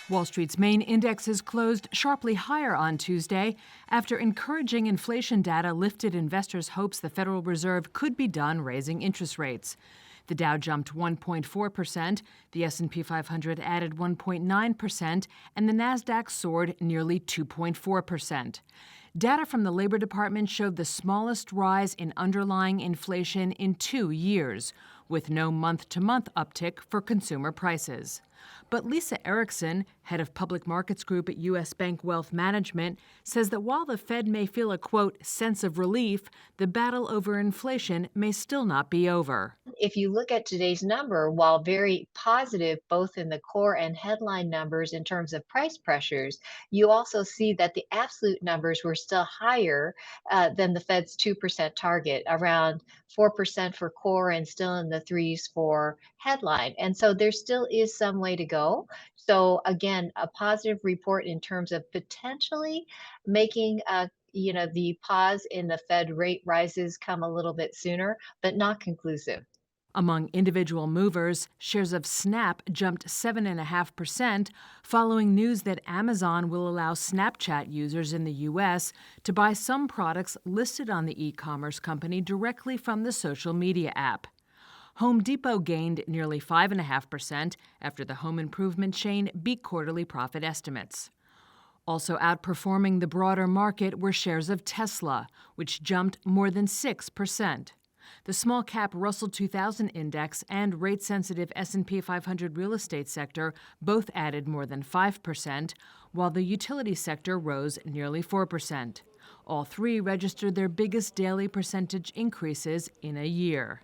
Wall Street's main indexes closed sharply higher on Tuesday after encouraging inflation data lifted investors' hopes the Federal Reserve could be done raising interest rates. The Dow jumped 1.4%, the S&P 500 added 1.9%, and the Nasdaq soared nearly 2.4%. Data from the Labor Department showed the smallest rise in underlying inflation in 2 years, with no month-to-month uptick for consumer prices. But Lisa Erickson, head of public markets group at U.S. Bank Wealth Management, says that while the Fed may feel a, quote, sense of relief, the battle over inflation may still not be over. If you look at today's number, while very positive both in the core and headline numbers in terms of price pressures, you also see that the absolute numbers were still higher than the Fed's 2% target, around 4% for core and still in the threes for headline. And so there still is some way to go. So again, a positive report in terms of potentially making the pause in the Fed rate rises come a little bit sooner, but not conclusive. Among individual movers, shares of Snap jumped 7.5% following news that Amazon will allow Snapchat users in the U.S. to buy some products listed on the e-commerce company directly from the social media app. Home Depot gained nearly 5.5% after the home improvement chain beat quarterly profit estimates. Also outperforming the broader market were shares of Tesla, which jumped more than 6%. The small-cap Russell 2000 index and rate-sensitive S&P 500 real estate sector both added more than 5%, while the utility sector rose nearly 4%. All three registered their biggest daily percentage increases in a year.